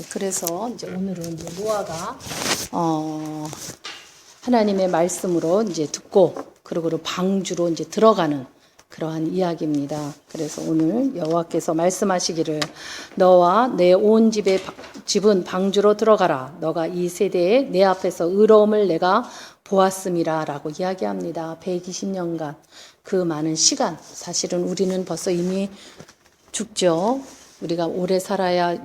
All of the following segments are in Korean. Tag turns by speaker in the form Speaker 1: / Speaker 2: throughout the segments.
Speaker 1: 그래서 이제 오늘은 이제 노아가 하나님의 말씀으로 이제 듣고 그리고 방주로 이제 들어가는 그러한 이야기입니다. 그래서 오늘 여호와께서 말씀하시기를 너와 내 온 집은 방주로 들어가라. 너가 이 세대에 내 앞에서 의로움을 내가 보았음이라 라고 이야기합니다. 120년간 그 많은 시간, 사실은 우리는 벌써 이미 죽죠. 우리가 오래 살아야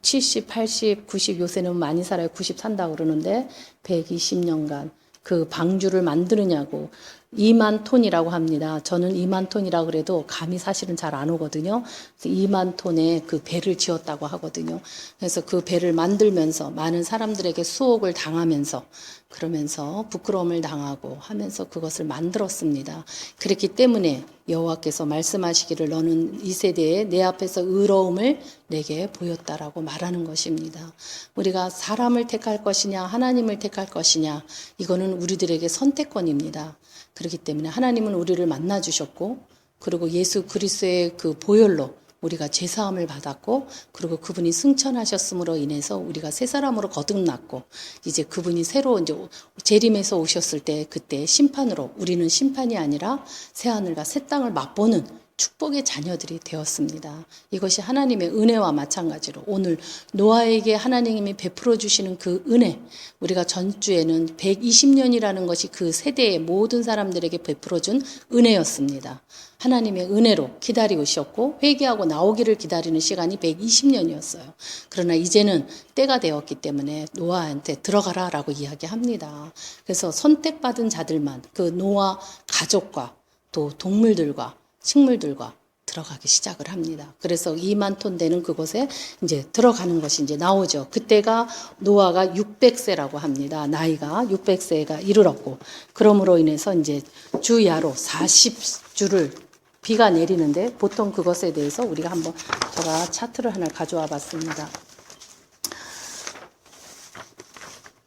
Speaker 1: 70, 80, 90, 요새는 많이 살아요. 90 산다고 그러는데 120년간 그 방주를 만드느냐고 2만 톤이라고 합니다. 저는 2만 톤이라고 그래도 감이 사실은 잘 안 오거든요. 그래서 2만 톤의 그 배를 지었다고 하거든요. 그래서 그 배를 만들면서 많은 사람들에게 수옥을 당하면서 그러면서 부끄러움을 당하고 하면서 그것을 만들었습니다. 그렇기 때문에 여호와께서 말씀하시기를 너는 이 세대에 내 앞에서 의로움을 내게 보였다라고 말하는 것입니다. 우리가 사람을 택할 것이냐 하나님을 택할 것이냐 이거는 우리들에게 선택권입니다. 그렇기 때문에 하나님은 우리를 만나 주셨고 그리고 예수 그리스도의 그 보혈로 우리가 죄사함을 받았고 그리고 그분이 승천하셨음으로 인해서 우리가 새 사람으로 거듭났고 이제 그분이 새로 이제 재림에서 오셨을 때 그때 심판으로 우리는 심판이 아니라 새 하늘과 새 땅을 맛보는 축복의 자녀들이 되었습니다. 이것이 하나님의 은혜와 마찬가지로 오늘 노아에게 하나님이 베풀어 주시는 그 은혜, 우리가 전주에는 120년이라는 것이 그 세대의 모든 사람들에게 베풀어 준 은혜였습니다. 하나님의 은혜로 기다리셨고 회개하고 나오기를 기다리는 시간이 120년이었어요. 그러나 이제는 때가 되었기 때문에 노아한테 들어가라 라고 이야기합니다. 그래서 선택받은 자들만 그 노아 가족과 또 동물들과 식물들과 들어가기 시작을 합니다. 그래서 2만 톤 되는 그곳에 이제 들어가는 것이 이제 나오죠. 그때가 노아가 600세라고 합니다. 나이가 600세가 이르렀고, 그러므로 인해서 이제 주야로 40주를 비가 내리는데 보통 그것에 대해서 우리가 한번 제가 차트를 하나 가져와 봤습니다.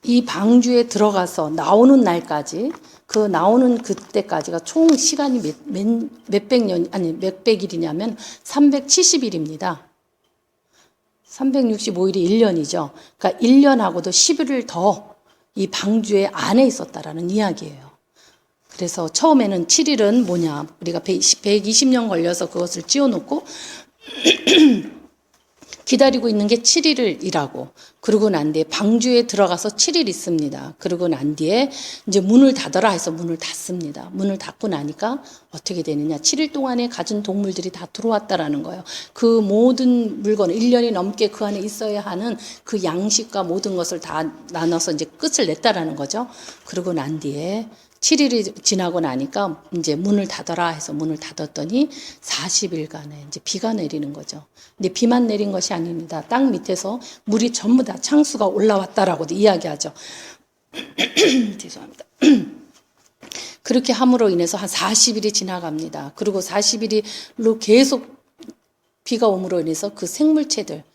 Speaker 1: 이 방주에 들어가서 나오는 날까지 그 나오는 그때까지가 총 시간이 몇백 일이냐면 370일입니다. 365일이 1년이죠. 그러니까 1년하고도 10일을 더 이 방주의 안에 있었다라는 이야기예요. 그래서 처음에는 7일은 뭐냐? 우리가 120년 걸려서 그것을 찌워놓고 기다리고 있는 게 7일을 일하고 그러고 난 뒤에 방주에 들어가서 7일 있습니다. 그러고 난 뒤에 이제 문을 닫아라 해서 문을 닫습니다. 문을 닫고 나니까 어떻게 되느냐. 7일 동안에 가진 동물들이 다 들어왔다라는 거예요. 그 모든 물건 1년이 넘게 그 안에 있어야 하는 그 양식과 모든 것을 다 나눠서 이제 끝을 냈다라는 거죠. 그러고 난 뒤에 7일이 지나고 나니까 이제 문을 닫아라 해서 문을 닫았더니 40일간에 이제 비가 내리는 거죠. 근데 비만 내린 것이 아닙니다. 땅 밑에서 물이 전부 다 창수가 올라왔다라고도 이야기하죠. 죄송합니다. 그렇게 함으로 인해서 한 40일이 지나갑니다. 그리고 40일로 계속 비가 오므로 인해서 그 생물체들,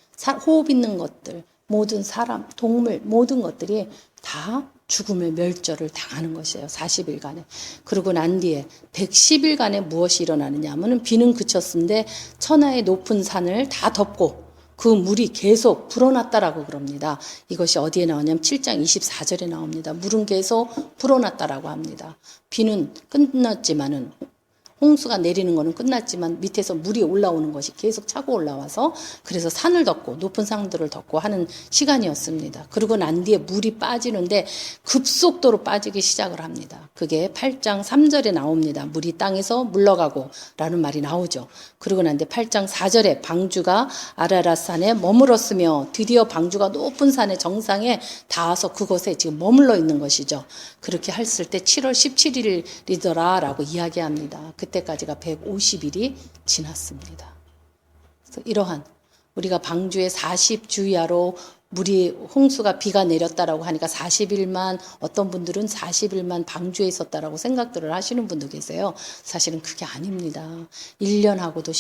Speaker 1: 호흡 있는 것들, 모든 사람, 동물, 모든 것들이 다 죽음의 멸절을 당하는 것이에요. 40일간에. 그러고 난 뒤에 110일간에 무엇이 일어나느냐 하면 비는 그쳤는데 천하의 높은 산을 다 덮고 그 물이 계속 불어났다라고 그럽니다. 이것이 어디에 나오냐면 7장 24절에 나옵니다. 물은 계속 불어났다라고 합니다. 비는 끝났지만은 홍수가 내리는 것은 끝났지만 밑에서 물이 올라오는 것이 계속 차고 올라와서 그래서 산을 덮고 높은 산들을 덮고 하는 시간이었습니다. 그리고 난 뒤에 물이 빠지는데 급속도로 빠지기 시작을 합니다. 그게 8장 3절에 나옵니다. 물이 땅에서 물러가고 라는 말이 나오죠. 그리고 난 뒤에 8장 4절에 방주가 아라랏 산에 머물었으며 드디어 방주가 높은 산의 정상에 닿아서 그곳에 지금 머물러 있는 것이죠. 그렇게 했을 때 7월 17일이더라 라고 이야기합니다. 그때까지가 150일이 지났습니다. 그래서 이러한 우리가 방주에 40주야로 물이 홍수가 비가 내렸다라고 하니까 40일만 어떤 분들은 40일만 방주에 있었다라고 생각들을 하시는 분도 계세요. 사실은 그게 아닙니다. 1년하고도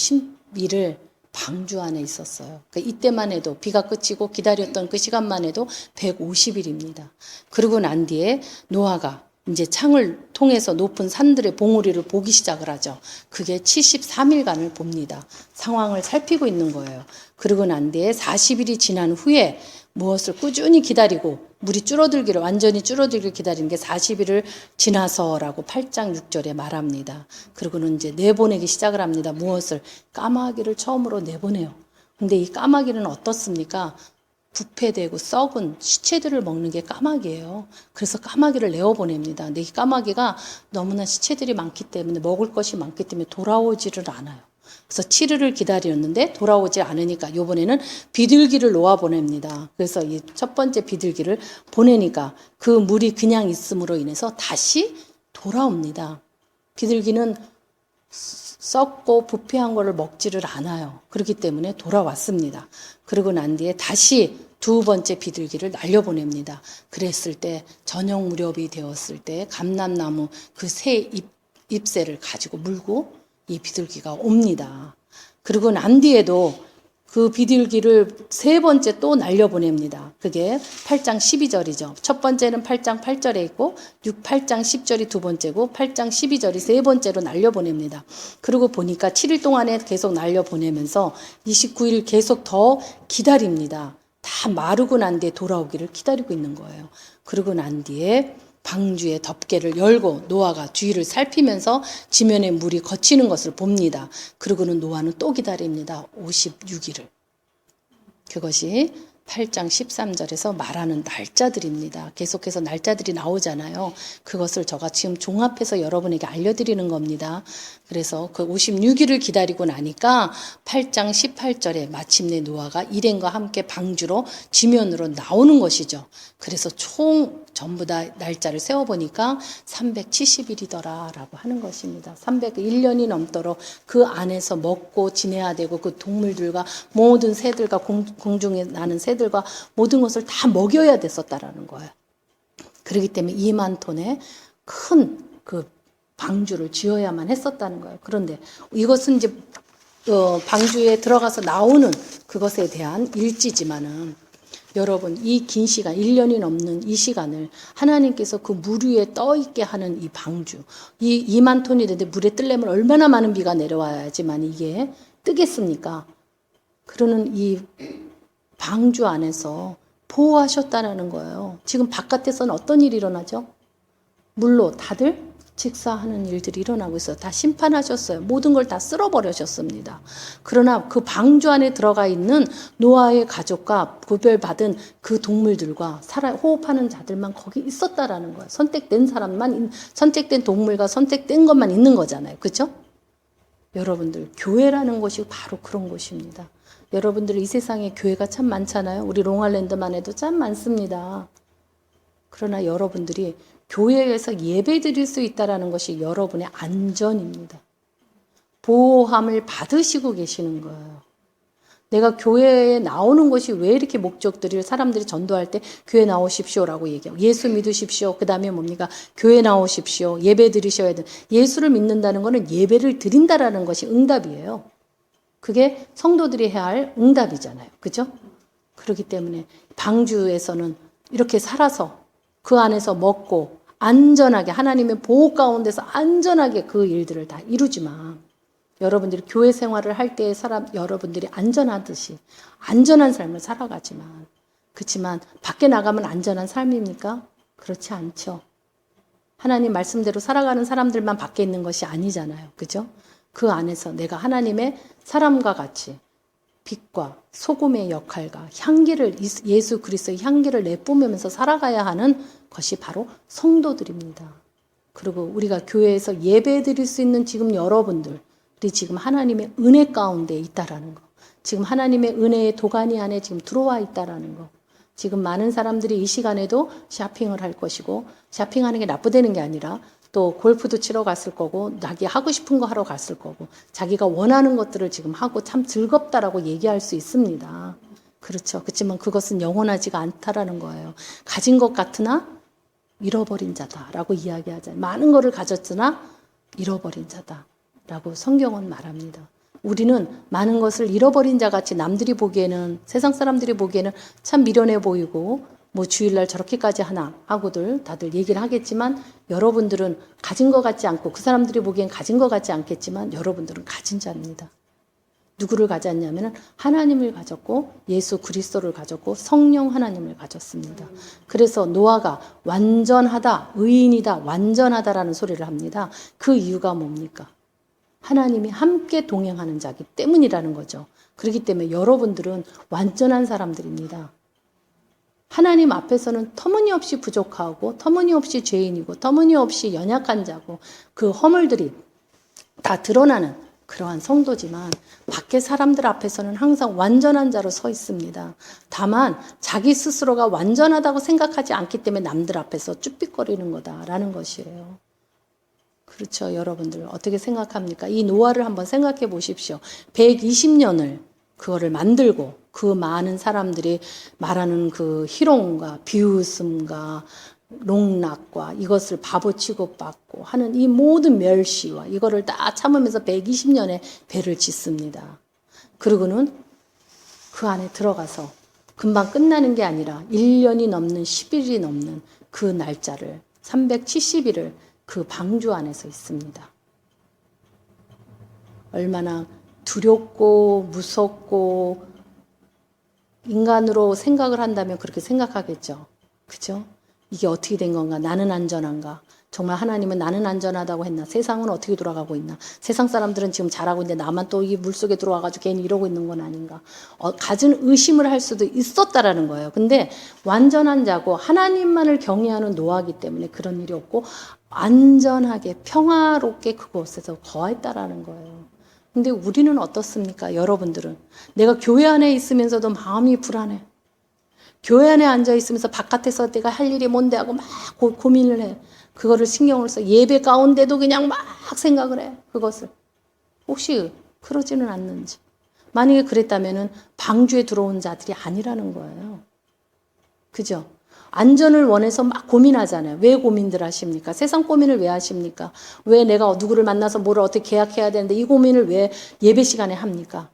Speaker 1: 10일을 방주 안에 있었어요. 그러니까 이때만 해도 비가 그치고 기다렸던 그 시간만 해도 150일입니다. 그러고 난 뒤에 노아가 이제 창을 통해서 높은 산들의 봉우리를 보기 시작을 하죠. 그게 73일간을 봅니다. 상황을 살피고 있는 거예요. 그러고 난 뒤에 40일이 지난 후에 무엇을 꾸준히 기다리고 물이 줄어들기를 완전히 줄어들기를 기다리는 게 40일을 지나서라고 8장 6절에 말합니다. 그리고는 이제 내보내기 시작을 합니다. 무엇을? 까마귀를 처음으로 내보내요. 근데 이 까마귀는 어떻습니까? 부패되고 썩은 시체들을 먹는 게 까마귀예요. 그래서 까마귀를 내어보냅니다. 근데 이 까마귀가 너무나 시체들이 많기 때문에 먹을 것이 많기 때문에 돌아오지를 않아요. 그래서 7일을 기다렸는데 돌아오지 않으니까 이번에는 비둘기를 놓아보냅니다. 그래서 이 첫 번째 비둘기를 보내니까 그 물이 그냥 있음으로 인해서 다시 돌아옵니다. 비둘기는 썩고 부패한 거를 먹지를 않아요. 그렇기 때문에 돌아왔습니다. 그러고 난 뒤에 다시 두 번째 비둘기를 날려보냅니다. 그랬을 때 저녁 무렵이 되었을 때 감람나무 그 새 잎새를 가지고 물고 이 비둘기가 옵니다. 그리고 난 뒤에도 그 비둘기를 세 번째 또 날려보냅니다. 그게 8장 12절이죠. 첫 번째는 8장 8절에 있고 8장 10절이 두 번째고 8장 12절이 세 번째로 날려보냅니다. 그리고 보니까 7일 동안에 계속 날려보내면서 29일 계속 더 기다립니다. 다 마르고 난 뒤에 돌아오기를 기다리고 있는 거예요. 그러고 난 뒤에 방주의 덮개를 열고 노아가 주위를 살피면서 지면에 물이 거치는 것을 봅니다. 그리고는 노아는 또 기다립니다. 56일을. 그것이 8장 13절에서 말하는 날짜들입니다. 계속해서 날짜들이 나오잖아요. 그것을 제가 지금 종합해서 여러분에게 알려드리는 겁니다. 그래서 그 56일을 기다리고 나니까 8장 18절에 마침내 노아가 일행과 함께 방주로 지면으로 나오는 것이죠. 그래서 총 전부 다 날짜를 세워보니까 370일이더라 라고 하는 것입니다. 301년이 넘도록 그 안에서 먹고 지내야 되고 그 동물들과 모든 새들과 공중에 나는 새들과 모든 것을 다 먹여야 됐었다라는 거예요. 그렇기 때문에 2만 톤의 큰 그 방주를 지어야만 했었다는 거예요. 그런데 이것은 이제 방주에 들어가서 나오는 그것에 대한 일지지만은 여러분 이 긴 시간 1년이 넘는 이 시간을 하나님께서 그 물 위에 떠 있게 하는 이 방주 이 2만 톤이 되는데 물에 뜨려면 얼마나 많은 비가 내려와야지만 이게 뜨겠습니까? 그러는 이 방주 안에서 보호하셨다는 거예요. 지금 바깥에서는 어떤 일이 일어나죠? 물로 다들 직사하는 일들이 일어나고 있어요. 다 심판하셨어요. 모든 걸 다 쓸어버리셨습니다. 그러나 그 방주 안에 들어가 있는 노아의 가족과 구별받은 그 동물들과 호흡하는 자들만 거기 있었다라는 거예요. 선택된 사람만, 선택된 동물과 선택된 것만 있는 거잖아요. 그렇죠? 여러분들 교회라는 것이 바로 그런 곳입니다. 여러분들 이 세상에 교회가 참 많잖아요. 우리 롱알랜드만 해도 참 많습니다. 그러나 여러분들이 교회에서 예배 드릴 수 있다는 것이 여러분의 안전입니다. 보호함을 받으시고 계시는 거예요. 내가 교회에 나오는 것이 왜 이렇게 목적들이 사람들이 전도할 때 교회 나오십시오라고 얘기하고 예수 믿으십시오. 그 다음에 뭡니까? 교회 나오십시오. 예배 드리셔야 돼. 예수를 믿는다는 것은 예배를 드린다라는 것이 응답이에요. 그게 성도들이 해야 할 응답이잖아요. 그죠? 그렇기 때문에 방주에서는 이렇게 살아서 그 안에서 먹고 안전하게 하나님의 보호 가운데서 안전하게 그 일들을 다 이루지만 여러분들이 교회 생활을 할 때 여러분들이 안전하듯이 안전한 삶을 살아가지만 그렇지만 밖에 나가면 안전한 삶입니까? 그렇지 않죠. 하나님 말씀대로 살아가는 사람들만 밖에 있는 것이 아니잖아요. 그죠? 그 안에서 내가 하나님의 사람과 같이 빛과 소금의 역할과 향기를 예수 그리스도의 향기를 내뿜으면서 살아가야 하는 것이 바로 성도들입니다. 그리고 우리가 교회에서 예배 드릴 수 있는 지금 여러분들이 지금 하나님의 은혜 가운데 있다라는 거. 지금 하나님의 은혜의 도가니 안에 지금 들어와 있다라는 거. 지금 많은 사람들이 이 시간에도 쇼핑을 할 것이고 쇼핑하는 게 나쁘다는 게 아니라 또 골프도 치러 갔을 거고 자기 하고 싶은 거 하러 갔을 거고 자기가 원하는 것들을 지금 하고 참 즐겁다라고 얘기할 수 있습니다. 그렇죠. 그렇지만 그것은 영원하지가 않다라는 거예요. 가진 것 같으나 잃어버린 자다라고 이야기하잖아요. 많은 거를 가졌으나 잃어버린 자다라고 성경은 말합니다. 우리는 많은 것을 잃어버린 자 같이 남들이 보기에는 세상 사람들이 보기에는 참 미련해 보이고 뭐 주일날 저렇게까지 하나 하고들 다들 얘기를 하겠지만 여러분들은 가진 것 같지 않고 그 사람들이 보기엔 가진 것 같지 않겠지만 여러분들은 가진 자입니다. 누구를 가졌냐면 하나님을 가졌고 예수 그리스도를 가졌고 성령 하나님을 가졌습니다. 그래서 노아가 완전하다, 의인이다, 완전하다라는 소리를 합니다. 그 이유가 뭡니까? 하나님이 함께 동행하는 자기 때문이라는 거죠. 그렇기 때문에 여러분들은 완전한 사람들입니다. 하나님 앞에서는 터무니없이 부족하고 터무니없이 죄인이고 터무니없이 연약한 자고 그 허물들이 다 드러나는 그러한 성도지만 밖에 사람들 앞에서는 항상 완전한 자로 서 있습니다. 다만 자기 스스로가 완전하다고 생각하지 않기 때문에 남들 앞에서 쭈삣거리는 거다라는 것이에요. 그렇죠. 여러분들 어떻게 생각합니까? 이 노아를 한번 생각해 보십시오. 120년을 그거를 만들고 그 많은 사람들이 말하는 그 희롱과 비웃음과 농락과 이것을 바보 취급받고 하는 이 모든 멸시와 이거를 다 참으면서 120년의 배를 짓습니다. 그리고는 그 안에 들어가서 금방 끝나는 게 아니라 1년이 넘는 10일이 넘는 그 날짜를 370일을 그 방주 안에서 있습니다. 얼마나 두렵고 무섭고 인간으로 생각을 한다면 그렇게 생각하겠죠. 그죠? 이게 어떻게 된 건가? 나는 안전한가? 정말 하나님은 나는 안전하다고 했나? 세상은 어떻게 돌아가고 있나? 세상 사람들은 지금 잘하고 있는데 나만 또 이 물속에 들어와가지고 괜히 이러고 있는 건 아닌가? 갖은 의심을 할 수도 있었다라는 거예요. 근데 완전한 자고 하나님만을 경외하는 노아기 때문에 그런 일이 없고 안전하게 평화롭게 그곳에서 거했다라는 거예요. 근데 우리는 어떻습니까? 여러분들은 내가 교회 안에 있으면서도 마음이 불안해. 교회 안에 앉아 있으면서 바깥에서 내가 할 일이 뭔데 하고 막 고민을 해. 그거를 신경을 써. 예배 가운데도 그냥 막 생각을 해. 그것을. 혹시 그러지는 않는지. 만약에 그랬다면은 방주에 들어온 자들이 아니라는 거예요. 그죠? 안전을 원해서 막 고민하잖아요. 왜 고민들 하십니까? 세상 고민을 왜 하십니까? 왜 내가 누구를 만나서 뭐를 어떻게 계약해야 되는데 이 고민을 왜 예배 시간에 합니까?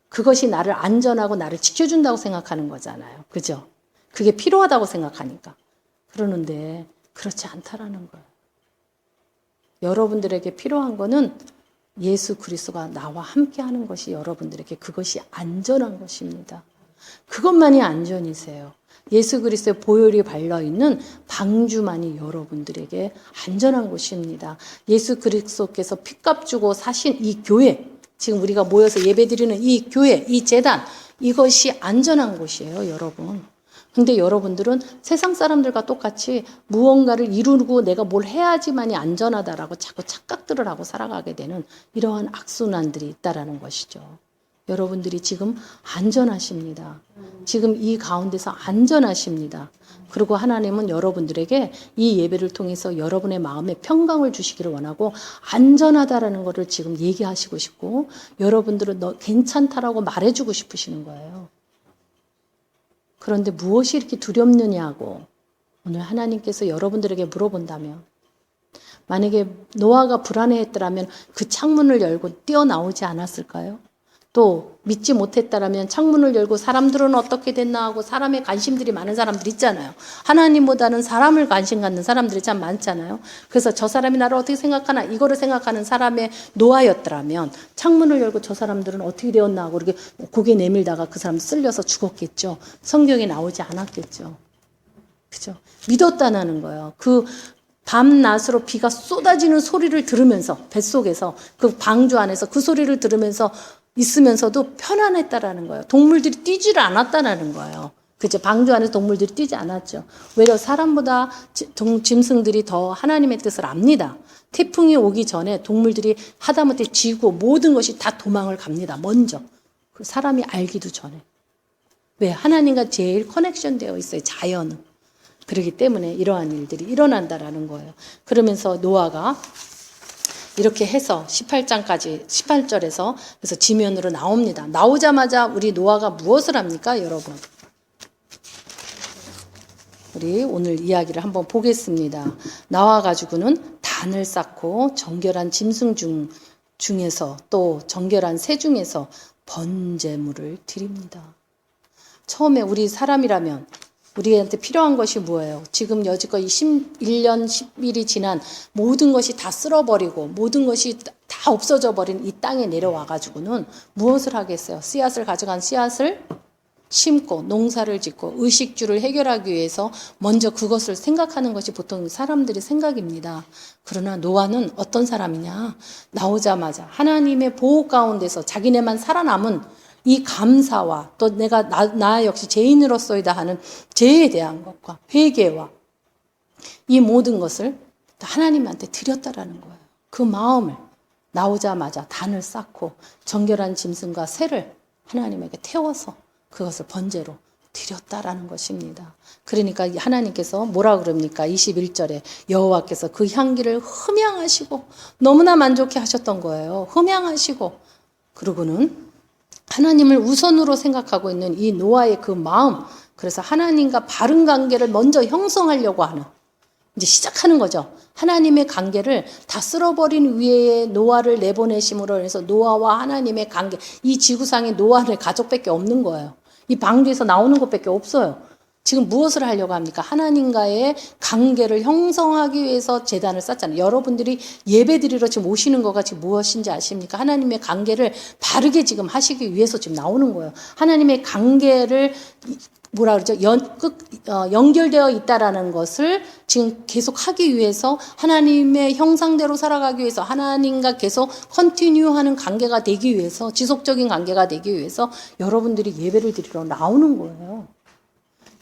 Speaker 1: 그것이 나를 안전하고 나를 지켜준다고 생각하는 거잖아요. 그죠? 그게 필요하다고 생각하니까. 그러는데 그렇지 않다라는 거예요. 여러분들에게 필요한 거는 예수 그리스도가 나와 함께 하는 것이 여러분들에게 그것이 안전한 것입니다. 그것만이 안전이세요. 예수 그리스도의 보혈이 발려있는 방주만이 여러분들에게 안전한 곳입니다. 예수 그리스도께서 핏값 주고 사신 이 교회, 지금 우리가 모여서 예배드리는 이 교회, 이 제단, 이것이 안전한 곳이에요, 여러분. 근데 여러분들은 세상 사람들과 똑같이 무언가를 이루고 내가 뭘 해야지만이 안전하다라고 자꾸 착각들을 하고 살아가게 되는 이러한 악순환들이 있다라는 것이죠. 여러분들이 지금 안전하십니다. 지금 이 가운데서 안전하십니다. 그리고 하나님은 여러분들에게 이 예배를 통해서 여러분의 마음에 평강을 주시기를 원하고 안전하다라는 것을 지금 얘기하시고 싶고 여러분들은 너 괜찮다라고 말해주고 싶으시는 거예요. 그런데 무엇이 이렇게 두렵느냐고 오늘 하나님께서 여러분들에게 물어본다면 만약에 노아가 불안해했더라면 그 창문을 열고 뛰어나오지 않았을까요? 또 믿지 못했다라면 창문을 열고 사람들은 어떻게 됐나 하고 사람의 관심들이 많은 사람들 있잖아요. 하나님보다는 사람을 관심 갖는 사람들이 참 많잖아요. 그래서 저 사람이 나를 어떻게 생각하나 이거를 생각하는 사람의 노아였더라면 창문을 열고 저 사람들은 어떻게 되었나 하고 이렇게 고개 내밀다가 그 사람 쓸려서 죽었겠죠. 성경에 나오지 않았겠죠. 그죠? 믿었다는 거예요. 그 밤낮으로 비가 쏟아지는 소리를 들으면서 뱃속에서 그 방주 안에서 그 소리를 들으면서 있으면서도 편안했다라는 거예요. 동물들이 뛰지를 않았다라는 거예요. 그죠? 방주 안에서 동물들이 뛰지 않았죠. 외려 사람보다 짐승들이 더 하나님의 뜻을 압니다. 태풍이 오기 전에 동물들이 하다못해 쥐고 모든 것이 다 도망을 갑니다. 먼저. 사람이 알기도 전에. 왜? 하나님과 제일 커넥션 되어 있어요. 자연은. 그렇기 때문에 이러한 일들이 일어난다라는 거예요. 그러면서 노아가 이렇게 해서 18절에서 그래서 지면으로 나옵니다. 나오자마자 우리 노아가 무엇을 합니까, 여러분? 우리 오늘 이야기를 한번 보겠습니다. 나와가지고는 단을 쌓고 정결한 짐승 중에서 또 정결한 새 중에서 번제물을 드립니다. 처음에 우리 사람이라면 우리한테 필요한 것이 뭐예요? 지금 여지껏 1년 10일이 지난 모든 것이 다 쓸어버리고 모든 것이 다 없어져 버린 이 땅에 내려와가지고는 무엇을 하겠어요? 씨앗을 가져간 씨앗을 심고 농사를 짓고 의식주를 해결하기 위해서 먼저 그것을 생각하는 것이 보통 사람들의 생각입니다. 그러나 노아는 어떤 사람이냐? 나오자마자 하나님의 보호 가운데서 자기네만 살아남은 이 감사와 또 내가 나 역시 죄인으로서이다 하는 죄에 대한 것과 회개와 이 모든 것을 하나님한테 드렸다라는 거예요. 그 마음을 나오자마자 단을 쌓고 정결한 짐승과 새를 하나님에게 태워서 그것을 번제로 드렸다라는 것입니다. 그러니까 하나님께서 뭐라 그럽니까? 21절에 여호와께서 그 향기를 흠양하시고 너무나 만족해 하셨던 거예요. 흠양하시고 그러고는 하나님을 우선으로 생각하고 있는 이 노아의 그 마음, 그래서 하나님과 바른 관계를 먼저 형성하려고 하는, 이제 시작하는 거죠. 하나님의 관계를 다 쓸어버린 위에 노아를 내보내심으로 해서 노아와 하나님의 관계, 이 지구상에 노아의 가족밖에 없는 거예요. 이 방주에서 나오는 것밖에 없어요. 지금 무엇을 하려고 합니까? 하나님과의 관계를 형성하기 위해서 제단을 쌓잖아요. 여러분들이 예배드리러 지금 오시는 거가 지금 무엇인지 아십니까? 하나님의 관계를 바르게 지금 하시기 위해서 지금 나오는 거예요. 하나님의 관계를 뭐라 그러죠? 연결되어 있다라는 것을 지금 계속 하기 위해서 하나님의 형상대로 살아가기 위해서 하나님과 계속 컨티뉴하는 관계가 되기 위해서 지속적인 관계가 되기 위해서 여러분들이 예배를 드리러 나오는 거예요.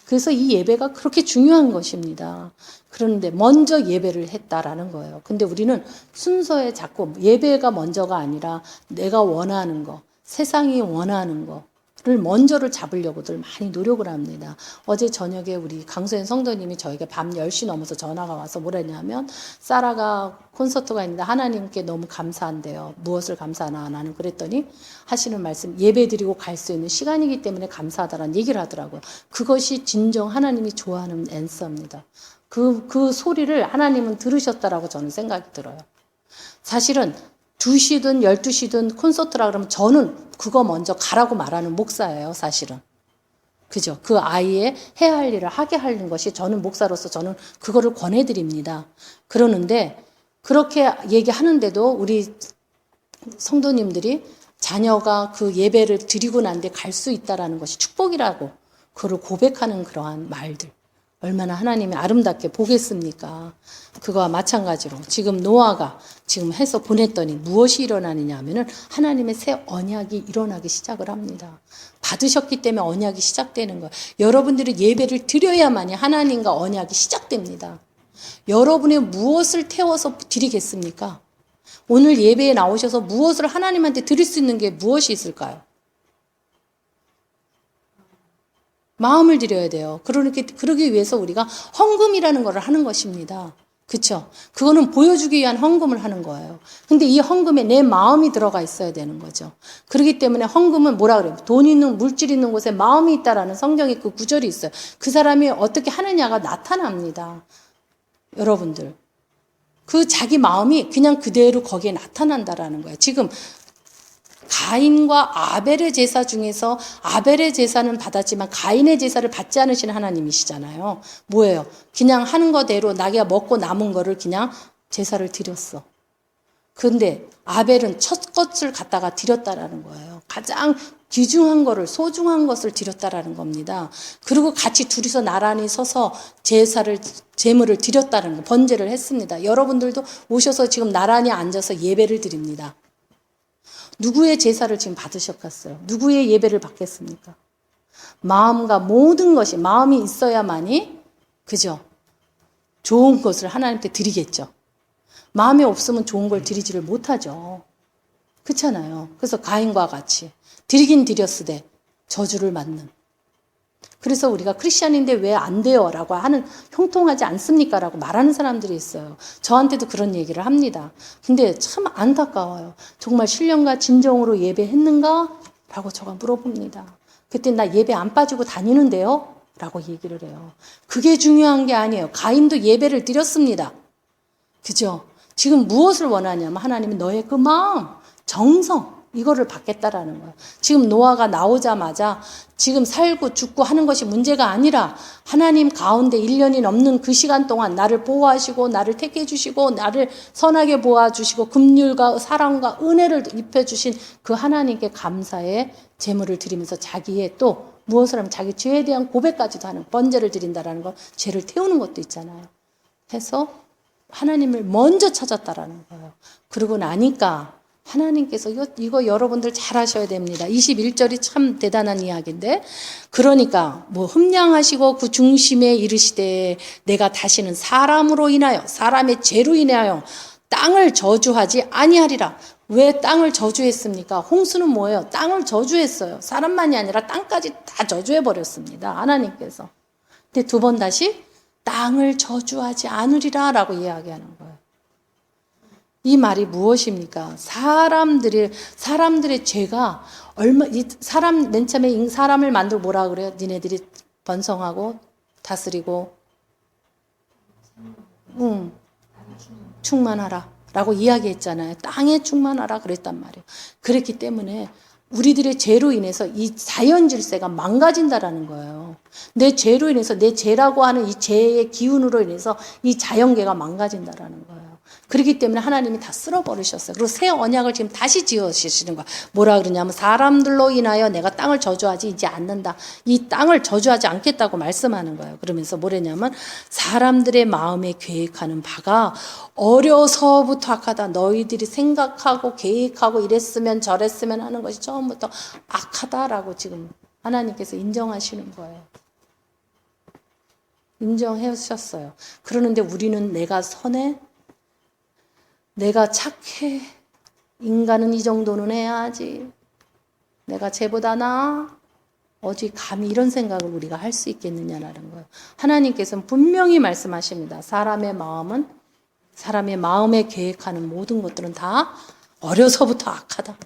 Speaker 1: 그래서 이 예배가 그렇게 중요한 것입니다. 그런데 먼저 예배를 했다라는 거예요. 근데 우리는 순서에 자꾸 예배가 먼저가 아니라 내가 원하는 거, 세상이 원하는 거를 먼저를 잡으려고들 많이 노력을 합니다. 어제 저녁에 우리 강소연 성도님이 저에게 밤 10시 넘어서 전화가 와서 뭐라 했냐면 사라가 콘서트가 있는데 하나님께 너무 감사한대요. 무엇을 감사하나 나는 그랬더니 하시는 말씀 예배 드리고 갈 수 있는 시간이기 때문에 감사하다라는 얘기를 하더라고요. 그것이 진정 하나님이 좋아하는 앤서입니다. 그 소리를 하나님은 들으셨다라고 저는 생각이 들어요. 사실은 2시든 12시든 콘서트라 그러면 저는 그거 먼저 가라고 말하는 목사예요, 사실은. 그죠? 그 아이의 해야 할 일을 하게 하는 것이 저는 목사로서 저는 그거를 권해드립니다. 그러는데 그렇게 얘기하는데도 우리 성도님들이 자녀가 그 예배를 드리고 난 뒤에 갈 수 있다라는 것이 축복이라고 그걸 고백하는 그러한 말들. 얼마나 하나님이 아름답게 보겠습니까? 그거와 마찬가지로 지금 노아가 지금 해서 보냈더니 무엇이 일어나느냐 하면은 하나님의 새 언약이 일어나기 시작을 합니다. 받으셨기 때문에 언약이 시작되는 거예요. 여러분들이 예배를 드려야만이 하나님과 언약이 시작됩니다. 여러분의 무엇을 태워서 드리겠습니까? 오늘 예배에 나오셔서 무엇을 하나님한테 드릴 수 있는 게 무엇이 있을까요? 마음을 드려야 돼요. 그러기 위해서 우리가 헌금이라는 걸 하는 것입니다. 그렇죠? 그거는 보여주기 위한 헌금을 하는 거예요. 근데 이 헌금에 내 마음이 들어가 있어야 되는 거죠. 그렇기 때문에 헌금은 뭐라 그래요? 돈 있는, 물질 있는 곳에 마음이 있다라는 성경에 그 구절이 있어요. 그 사람이 어떻게 하느냐가 나타납니다. 여러분들. 그 자기 마음이 그냥 그대로 거기에 나타난다라는 거예요. 지금 가인과 아벨의 제사 중에서 아벨의 제사는 받았지만 가인의 제사를 받지 않으신 하나님이시잖아요. 뭐예요? 그냥 하는 거대로 나가 먹고 남은 거를 그냥 제사를 드렸어. 근데 아벨은 첫 것을 갖다가 드렸다라는 거예요. 가장 귀중한 거를, 소중한 것을 드렸다라는 겁니다. 그리고 같이 둘이서 나란히 서서 제물을 드렸다는 거, 번제를 했습니다. 여러분들도 오셔서 지금 나란히 앉아서 예배를 드립니다. 누구의 제사를 지금 받으셨겠어요? 누구의 예배를 받겠습니까? 마음과 모든 것이 마음이 있어야만이 그죠? 좋은 것을 하나님께 드리겠죠. 마음이 없으면 좋은 걸 드리지를 못하죠. 그렇잖아요. 그래서 가인과 같이 드리긴 드렸으되 저주를 받는. 그래서 우리가 크리스찬인데 왜 안 돼요? 라고 하는, 형통하지 않습니까? 라고 말하는 사람들이 있어요. 저한테도 그런 얘기를 합니다. 근데 참 안타까워요. 정말 신령과 진정으로 예배했는가? 라고 제가 물어봅니다. 그때 나 예배 안 빠지고 다니는데요? 라고 얘기를 해요. 그게 중요한 게 아니에요. 가인도 예배를 드렸습니다. 그죠? 지금 무엇을 원하냐면 하나님은 너의 그 마음, 정성, 이거를 받겠다라는 거예요. 지금 노아가 나오자마자 지금 살고 죽고 하는 것이 문제가 아니라 하나님 가운데 1년이 넘는 그 시간 동안 나를 보호하시고 나를 택해 주시고 나를 선하게 보아주시고 긍휼과 사랑과 은혜를 입혀주신 그 하나님께 감사의 제물을 드리면서 자기의 또 무엇을 하면 자기 죄에 대한 고백까지도 하는 번제를 드린다라는 거, 죄를 태우는 것도 있잖아요. 해서 하나님을 먼저 찾았다라는 거예요. 그러고 나니까 하나님께서 이거 여러분들 잘 하셔야 됩니다. 21절이 참 대단한 이야기인데, 그러니까 뭐 흠량하시고 그 중심에 이르시되 내가 다시는 사람으로 인하여 사람의 죄로 인하여 땅을 저주하지 아니하리라. 왜 땅을 저주했습니까? 홍수는 뭐예요? 땅을 저주했어요. 사람만이 아니라 땅까지 다 저주해버렸습니다. 하나님께서. 근데 두 번 다시 땅을 저주하지 않으리라 라고 이야기하는 거예요. 이 말이 무엇입니까? 사람들의 죄가 맨 처음에 사람을 만들고 뭐라 그래요? 니네들이 번성하고 다스리고, 충만하라 라고 이야기했잖아요. 땅에 충만하라 그랬단 말이에요. 그랬기 때문에 우리들의 죄로 인해서 이 자연 질서가 망가진다라는 거예요. 내 죄로 인해서, 내 죄라고 하는 이 죄의 기운으로 인해서 이 자연계가 망가진다라는 거예요. 그렇기 때문에 하나님이 다 쓸어버리셨어요. 그리고 새 언약을 지금 다시 지으시는 거야. 뭐라 그러냐면 사람들로 인하여 내가 땅을 저주하지 이제 않는다. 이 땅을 저주하지 않겠다고 말씀하는 거예요. 그러면서 뭐랬냐면 사람들의 마음에 계획하는 바가 어려서부터 악하다. 너희들이 생각하고 계획하고 이랬으면 저랬으면 하는 것이 처음부터 악하다라고 지금 하나님께서 인정하시는 거예요. 인정해 주셨어요. 그러는데 우리는 내가 선해? 내가 착해. 인간은 이 정도는 해야지. 내가 쟤보다 나아. 어디 감히 이런 생각을 우리가 할 수 있겠느냐라는 거예요. 하나님께서는 분명히 말씀하십니다. 사람의 마음에 계획하는 모든 것들은 다 어려서부터 악하다.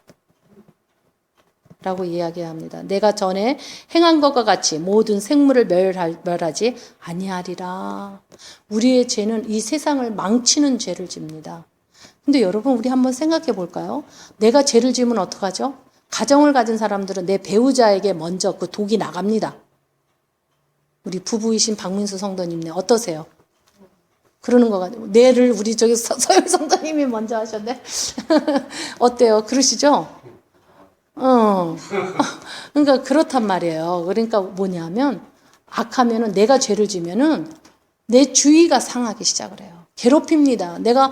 Speaker 1: 라고 이야기합니다. 내가 전에 행한 것과 같이 모든 생물을 멸하지 아니하리라. 우리의 죄는 이 세상을 망치는 죄를 집니다. 근데 여러분, 우리 한번 생각해 볼까요? 내가 죄를 지으면 어떡하죠? 가정을 가진 사람들은 내 배우자에게 먼저 그 독이 나갑니다. 우리 부부이신 박민수 성도님네 어떠세요? 그러는 것 같아요. 뇌를 우리 저기 서영 성도님이 먼저 하셨네. 어때요? 그러시죠? 그러니까 그렇단 말이에요. 그러니까 뭐냐면 악하면은 내가 죄를 지면은 내 주의가 상하기 시작을 해요. 괴롭힙니다. 내가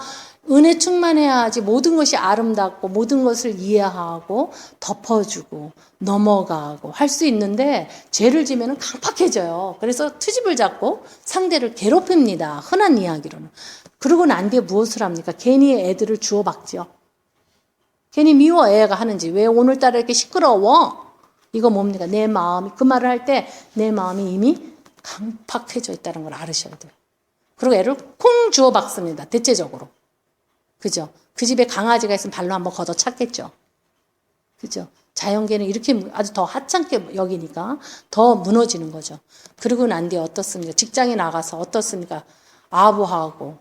Speaker 1: 은혜 충만해야지 모든 것이 아름답고 모든 것을 이해하고 덮어주고 넘어가고 할 수 있는데 죄를 지면은 강팍해져요. 그래서 트집을 잡고 상대를 괴롭힙니다. 흔한 이야기로는. 그러고 난 뒤에 무엇을 합니까? 괜히 애들을 주워박죠. 괜히 미워 애가 하는지. 왜 오늘따라 이렇게 시끄러워? 이거 뭡니까? 내 마음이, 그 말을 할 때 내 마음이 이미 강팍해져 있다는 걸 알으셔야 돼요. 그리고 애를 콩 주워박습니다. 대체적으로. 그죠? 그 집에 강아지가 있으면 발로 한번 걷어찼겠죠. 그죠? 자연계는 이렇게 아주 더 하찮게 여기니까 더 무너지는 거죠. 그러고 난 뒤에 어떻습니까? 직장에 나가서 어떻습니까? 아부하고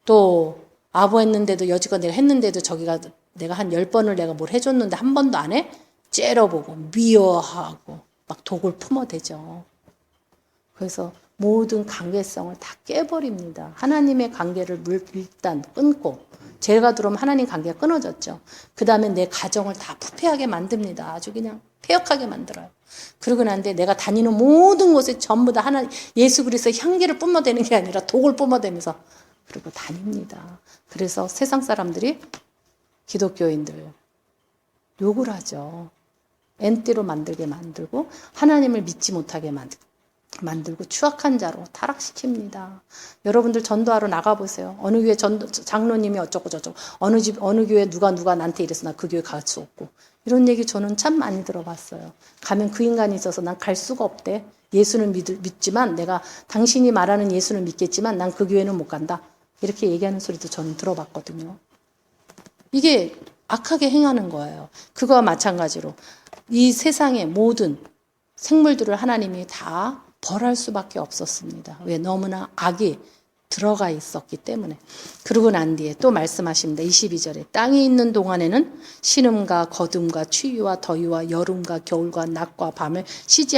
Speaker 1: 또 아부했는데도 여지껏 내가 했는데도 저기가 내가 한 10번을 내가 뭘 해줬는데 한 번도 안 해? 째려보고 미워하고 막 독을 품어대죠. 그래서 모든 관계성을 다 깨버립니다. 하나님의 관계를 일단 끊고 죄가 들어오면 하나님 관계가 끊어졌죠. 그 다음에 내 가정을 다 부패하게 만듭니다. 아주 그냥 폐역하게 만들어요. 그러고 난 뒤에 내가 다니는 모든 곳에 전부 다 예수 그리스도의 향기를 뿜어대는 게 아니라 독을 뿜어대면서 그러고 다닙니다. 그래서 세상 사람들이 기독교인들 욕을 하죠. 엔띠로 만들게 만들고 하나님을 믿지 못하게 만들고 추악한 자로 타락시킵니다. 여러분들 전도하러 나가보세요. 어느 교회 장로님이 어쩌고 저쩌고 어느 교회 누가 나한테 이래서 나 그 교회 갈 수 없고 이런 얘기 저는 참 많이 들어봤어요. 가면 그 인간이 있어서 난 갈 수가 없대. 예수는 믿지만 내가 당신이 말하는 예수는 믿겠지만 난 그 교회는 못 간다. 이렇게 얘기하는 소리도 저는 들어봤거든요. 이게 악하게 행하는 거예요. 그거와 마찬가지로 이 세상의 모든 생물들을 하나님이 다 벌할 수밖에 없었습니다. 왜? 너무나 악이 들어가 있었기 때문에. 그러고 난 뒤에 또 말씀하십니다. 22절에 땅에 있는 동안에는 신음과 거둠과 추위와 더위와 여름과 겨울과 낮과 밤을 쉬지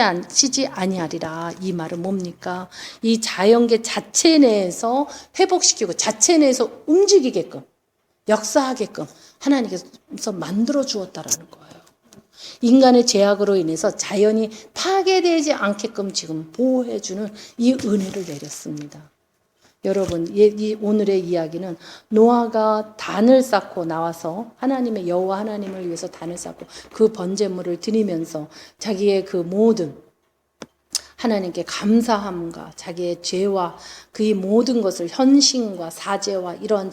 Speaker 1: 아니하리라. 이 말은 뭡니까? 이 자연계 자체 내에서 회복시키고 자체 내에서 움직이게끔 역사하게끔 하나님께서 만들어 주었다라는 거예요. 인간의 죄악으로 인해서 자연이 파괴되지 않게끔 지금 보호해주는 이 은혜를 내렸습니다. 여러분, 이 오늘의 이야기는 노아가 단을 쌓고 나와서 하나님의 여호와 하나님을 위해서 단을 쌓고 그 번제물을 드리면서 자기의 그 모든 하나님께 감사함과 자기의 죄와 그의 모든 것을 헌신과 사죄와 이러한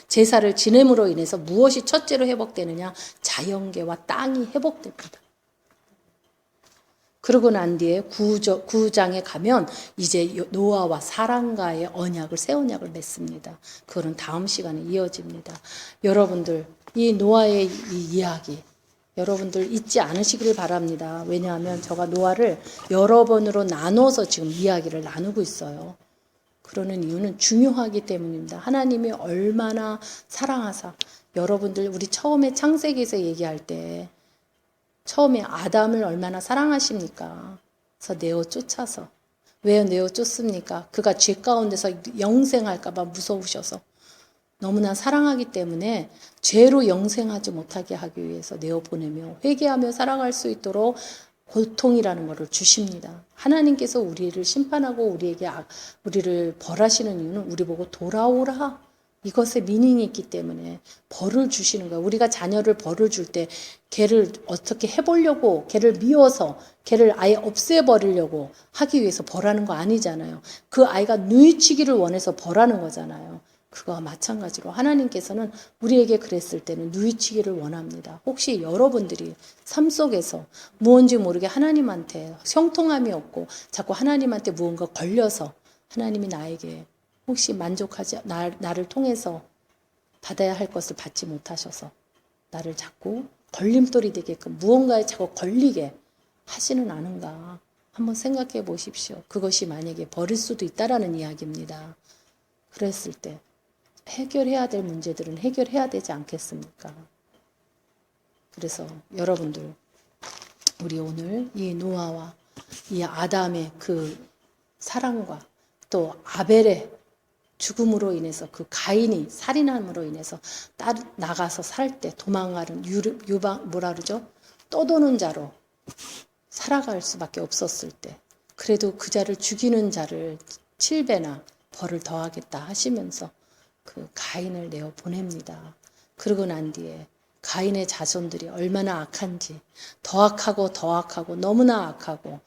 Speaker 1: 제사를 지냄으로 인해서 무엇이 첫째로 회복되느냐? 자연계와 땅이 회복됩니다. 그러고 난 뒤에 9장에 가면 이제 노아와 사람과의 언약을, 새 언약을 맺습니다. 그거는 다음 시간에 이어집니다. 여러분들, 이 노아의 이 이야기, 여러분들 잊지 않으시기를 바랍니다. 왜냐하면 제가 노아를 여러 번으로 나눠서 지금 이야기를 나누고 있어요. 그러는 이유는 중요하기 때문입니다. 하나님이 얼마나 사랑하사, 여러분들 우리 처음에 창세기에서 얘기할 때 처음에 아담을 얼마나 사랑하십니까? 그래서 내어 쫓아서. 왜 내어 쫓습니까? 그가 죄 가운데서 영생할까 봐 무서우셔서. 너무나 사랑하기 때문에 죄로 영생하지 못하게 하기 위해서 내어보내며 회개하며 살아갈 수 있도록 고통이라는 것을 주십니다. 하나님께서 우리를 심판하고 우리를 벌하시는 이유는 우리 보고 돌아오라. 이것에 미닝이 있기 때문에 벌을 주시는 거예요. 우리가 자녀를 벌을 줄 때 걔를 어떻게 해보려고, 걔를 미워서 걔를 아예 없애버리려고 하기 위해서 벌하는 거 아니잖아요. 그 아이가 누이치기를 원해서 벌하는 거잖아요. 그거와 마찬가지로 하나님께서는 우리에게 그랬을 때는 누이치기를 원합니다. 혹시 여러분들이 삶 속에서 무언지 모르게 하나님한테 형통함이 없고 자꾸 하나님한테 무언가 걸려서 하나님이 나에게 혹시 만족하지 나를 통해서 받아야 할 것을 받지 못하셔서 나를 자꾸 걸림돌이 되게끔 무언가에 자꾸 걸리게 하지는 않은가 한번 생각해 보십시오. 그것이 만약에 버릴 수도 있다라는 이야기입니다. 그랬을 때 해결해야 될 문제들은 해결해야 되지 않겠습니까? 그래서 여러분들, 우리 오늘 이 노아와 이 아담의 그 사랑과 또 아벨의 죽음으로 인해서 그 가인이 살인함으로 인해서 나가서 살 때 도망가는 떠도는 자로 살아갈 수밖에 없었을 때 그래도 그 자를 죽이는 자를 7배나 벌을 더하겠다 하시면서 그 가인을 내어 보냅니다. 그러고 난 뒤에 가인의 자손들이 얼마나 악한지 더 악하고 너무나 악하고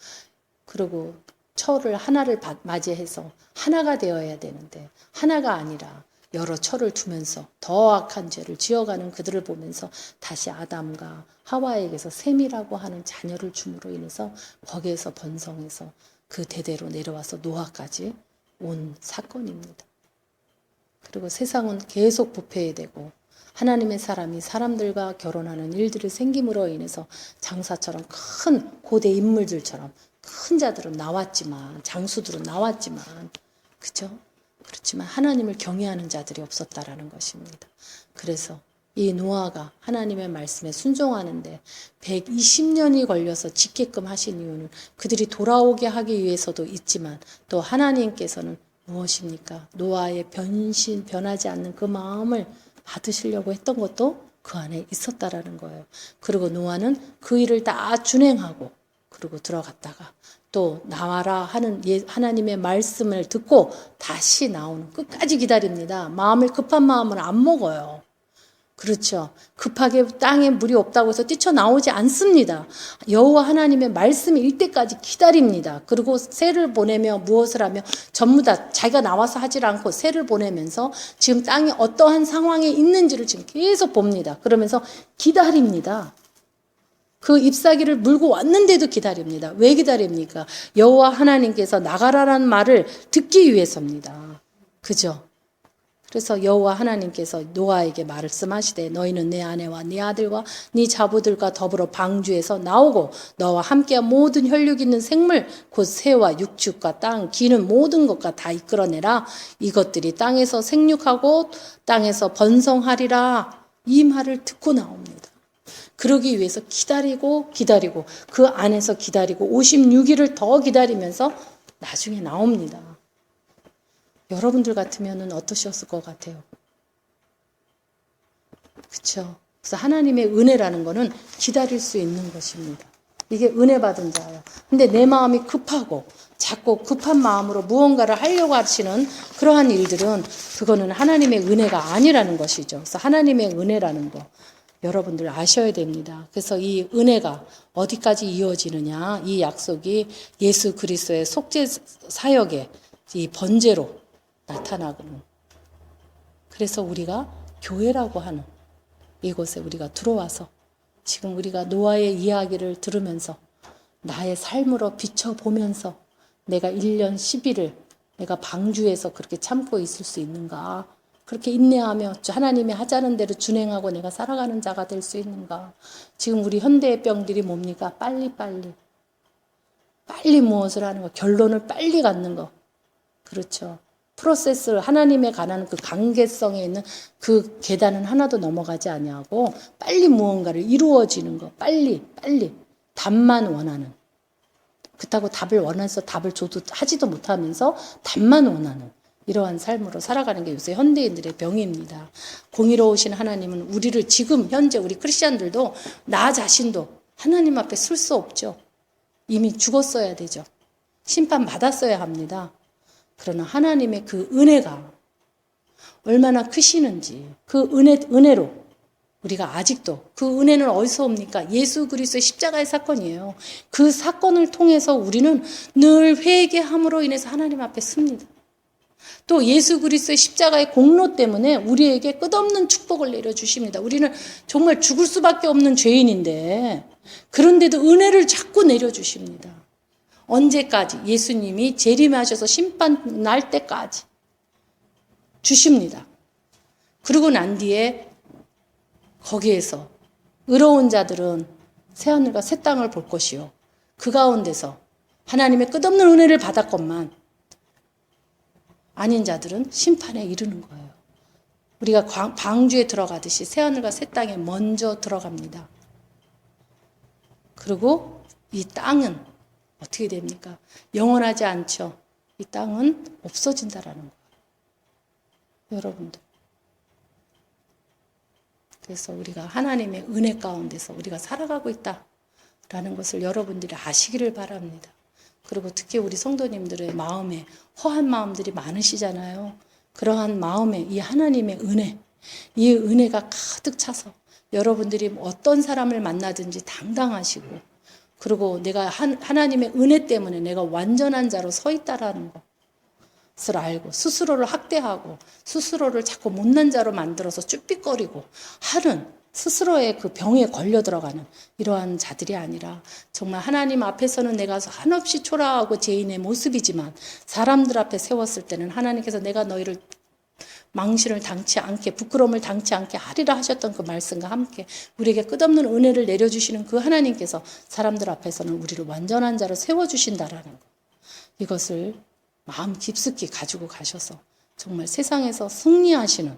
Speaker 1: 그리고 철을 하나를 맞이해서 하나가 되어야 되는데 하나가 아니라 여러 철을 두면서 더 악한 죄를 지어가는 그들을 보면서 다시 아담과 하와에게서 셈이라고 하는 자녀를 줌으로 인해서 거기에서 번성해서 그 대대로 내려와서 노아까지 온 사건입니다. 그리고 세상은 계속 부패되고 하나님의 사람이 사람들과 결혼하는 일들이 생김으로 인해서 장사처럼 큰 고대 인물들처럼 큰 자들은 나왔지만 장수들은 나왔지만 그죠? 그렇지만 하나님을 경외하는 자들이 없었다라는 것입니다. 그래서 이 노아가 하나님의 말씀에 순종하는데 120년이 걸려서 짓게끔 하신 이유는 그들이 돌아오게 하기 위해서도 있지만 또 하나님께서는 무엇입니까? 노아의 변하지 않는 그 마음을 받으시려고 했던 것도 그 안에 있었다라는 거예요. 그리고 노아는 그 일을 다 준행하고 그리고 들어갔다가 또 나와라 하는 하나님의 말씀을 듣고 다시 나오는 끝까지 기다립니다. 급한 마음은 안 먹어요. 그렇죠. 급하게 땅에 물이 없다고 해서 뛰쳐나오지 않습니다. 여호와 하나님의 말씀이 일 때까지 기다립니다. 그리고 새를 보내며 무엇을 하며 전부 다 자기가 나와서 하질 않고 새를 보내면서 지금 땅이 어떠한 상황에 있는지를 지금 계속 봅니다. 그러면서 기다립니다. 그 잎사귀를 물고 왔는데도 기다립니다. 왜 기다립니까? 여호와 하나님께서 나가라라는 말을 듣기 위해서입니다. 그죠? 그래서 여호와 하나님께서 노아에게 말씀하시되 너희는 내 아내와 네 아들과 네 자부들과 더불어 방주에서 나오고 너와 함께한 모든 혈육 있는 생물 곧 새와 육축과 땅 기는 모든 것과 다 이끌어내라. 이것들이 땅에서 생육하고 땅에서 번성하리라. 이 말을 듣고 나옵니다. 그러기 위해서 기다리고 그 안에서 기다리고 56일을 더 기다리면서 나중에 나옵니다. 여러분들 같으면 어떠셨을 것 같아요? 그렇죠? 그래서 하나님의 은혜라는 거는 기다릴 수 있는 것입니다. 이게 은혜 받은 자예요. 근데 내 마음이 급하고 자꾸 급한 마음으로 무언가를 하려고 하시는 그러한 일들은 그거는 하나님의 은혜가 아니라는 것이죠. 그래서 하나님의 은혜라는 거 여러분들 아셔야 됩니다. 그래서 이 은혜가 어디까지 이어지느냐, 이 약속이 예수 그리스도의 속죄 사역의 이 번제로 나타나거든. 그래서 우리가 교회라고 하는 이곳에 우리가 들어와서 지금 우리가 노아의 이야기를 들으면서 나의 삶으로 비춰보면서 내가 1년 10일을 내가 방주에서 그렇게 참고 있을 수 있는가? 그렇게 인내하며 하나님이 하자는 대로 준행하고 내가 살아가는 자가 될 수 있는가? 지금 우리 현대의 병들이 뭡니까? 빨리 무엇을 하는 거, 결론을 빨리 갖는 거. 그렇죠. 프로세스를 하나님에 관한 그 관계성에 있는 그 계단은 하나도 넘어가지 아니하고 빨리 무언가를 이루어지는 거. 빨리 답만 원하는. 그렇다고 답을 원해서 답을 줘도 하지도 못하면서 답만 원하는 이러한 삶으로 살아가는 게 요새 현대인들의 병입니다. 공의로우신 하나님은 우리를 지금 현재 우리 크리스찬들도 나 자신도 하나님 앞에 쓸 수 없죠. 이미 죽었어야 되죠. 심판 받았어야 합니다. 그러나 하나님의 그 은혜가 얼마나 크시는지 그 은혜로 우리가 아직도 그 은혜는 어디서 옵니까? 예수 그리스도의 십자가의 사건이에요. 그 사건을 통해서 우리는 늘 회개함으로 인해서 하나님 앞에 섭니다. 또 예수 그리스도의 십자가의 공로 때문에 우리에게 끝없는 축복을 내려주십니다. 우리는 정말 죽을 수밖에 없는 죄인인데 그런데도 은혜를 자꾸 내려주십니다. 언제까지? 예수님이 재림하셔서 심판 날 때까지 주십니다. 그러고 난 뒤에 거기에서 의로운 자들은 새하늘과 새 땅을 볼 것이요. 그 가운데서 하나님의 끝없는 은혜를 받았건만 아닌 자들은 심판에 이르는 거예요. 우리가 방주에 들어가듯이 새하늘과 새 땅에 먼저 들어갑니다. 그리고 이 땅은 어떻게 됩니까? 영원하지 않죠. 이 땅은 없어진다라는 거예요. 여러분들. 그래서 우리가 하나님의 은혜 가운데서 우리가 살아가고 있다라는 것을 여러분들이 아시기를 바랍니다. 그리고 특히 우리 성도님들의 마음에 허한 마음들이 많으시잖아요. 그러한 마음에 이 하나님의 은혜, 이 은혜가 가득 차서 여러분들이 어떤 사람을 만나든지 당당하시고 그리고 내가 하나님의 은혜 때문에 내가 완전한 자로 서 있다라는 것을 알고 스스로를 학대하고 스스로를 자꾸 못난 자로 만들어서 쭈삣거리고 하는 스스로의 그 병에 걸려 들어가는 이러한 자들이 아니라 정말 하나님 앞에서는 내가 한없이 초라하고 죄인의 모습이지만 사람들 앞에 세웠을 때는 하나님께서 내가 너희를 망신을 당치 않게 부끄러움을 당치 않게 하리라 하셨던 그 말씀과 함께 우리에게 끝없는 은혜를 내려주시는 그 하나님께서 사람들 앞에서는 우리를 완전한 자로 세워주신다라는 것. 이것을 마음 깊숙이 가지고 가셔서 정말 세상에서 승리하시는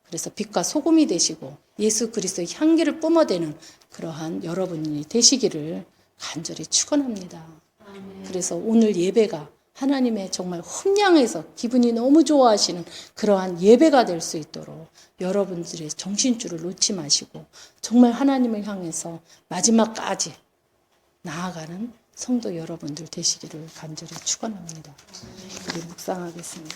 Speaker 1: 그래서 빛과 소금이 되시고 예수 그리스도의 향기를 뿜어대는 그러한 여러분이 되시기를 간절히 축원합니다. 그래서 오늘 예배가 하나님의 정말 흠양해서 기분이 너무 좋아하시는 그러한 예배가 될 수 있도록 여러분들의 정신줄을 놓지 마시고 정말 하나님을 향해서 마지막까지 나아가는 성도 여러분들 되시기를 간절히 축원합니다. 우리 묵상하겠습니다.